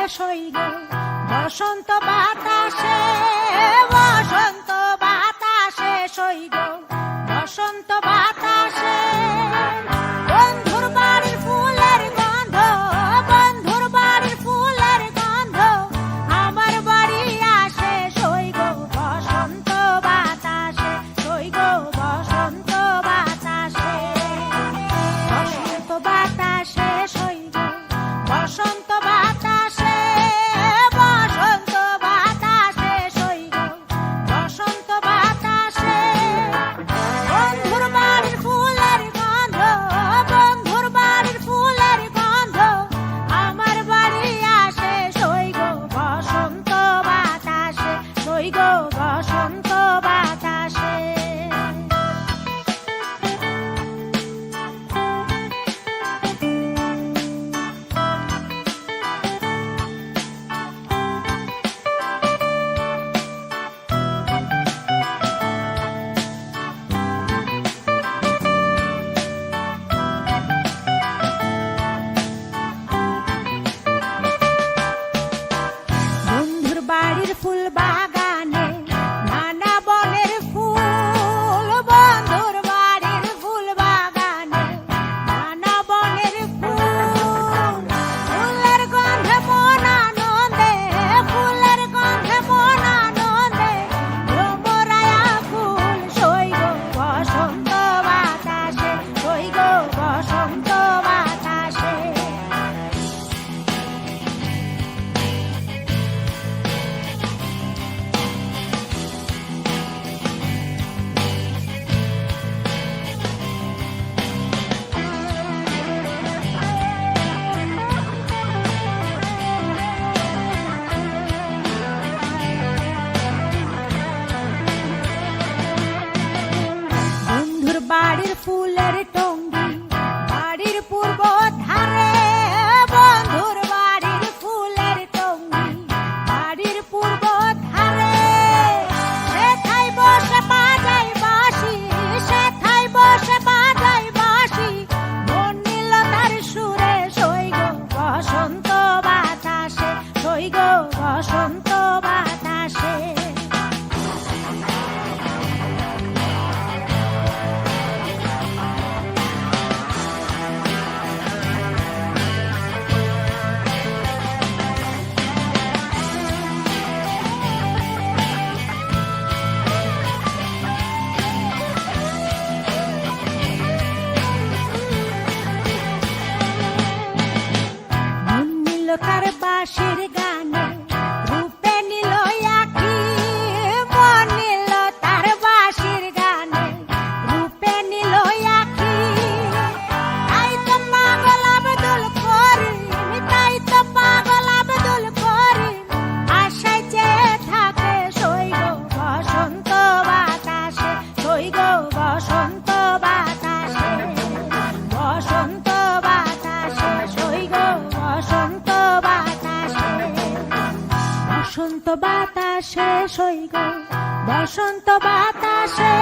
শেষ হই গো বসন্ত বাতাসে, বসন্ত বাতাসে সই গো বসন্ত বাতাসে। বন্ধুর বাড়ির ফুলের গন্ধ, বন্ধুর বাড়ির ফুলের গন্ধ আমার বাড়ি আসে সই গো বসন্ত বাতাসে, সই গো বসন্ত বাতাসে। বসন্ত বাতাসে সই গো বসন্ত বাতাসে, বসন্ত বাতাসে সই গো বসন্ত বাতাসে। বন্ধুর বাড়ির ফুলের গন্ধ, বন্ধুর বাড়ির ফুলের গন্ধ আমার বাড়ি আসে সই গো বসন্ত বাতাসে, সই গো বসন্ত বাতাসে। বন্ধুর বাড়ির ফুল বাগানে নানা বনের ফুল, বন্ধুর বাড়ির ফুল বাগানে নানা বনের ফুল। ফুলের গন্ধে মন আনন্দে, ফুলের গন্ধে মন আনন্দে ভ্রমরায়া ফুল সই গো বসন্ত বাতাসে, সই গো বসন্ত বাতাসে। বন্ধুর বাড়ির ফুলের টঙ্গি বাড়ির পূর্ব ধারে, বন্ধুর বাড়ির ফুলের টঙ্গি বাড়ির পূর্ব ধারে। সেথায় বসে বাজাই বাঁশি, সেথায় বসে বাজাই বাঁশি মন নিল তার সুরে সই গো বসন্ত বাতাসে, সই গো বসন্ত বাতাসে। মন নিল তার বাঁশির গানে, রূপে নিল আঁখি। মন নিল তার বাঁশির গানে, রূপে নিল আঁখি। তাই তো পাগল আব্দুল করিম, তাই তো পাগল আব্দুল করিম আশায় চেয়ে থাকে সই গো বসন্ত বাতাসে, সই গো বসন্ত বাতাসে। বসন্ত বাতাসে সই গো বসন্ত বাতাসে। বসন্ত বাতাসে সই গো বসন্ত বাতাসে।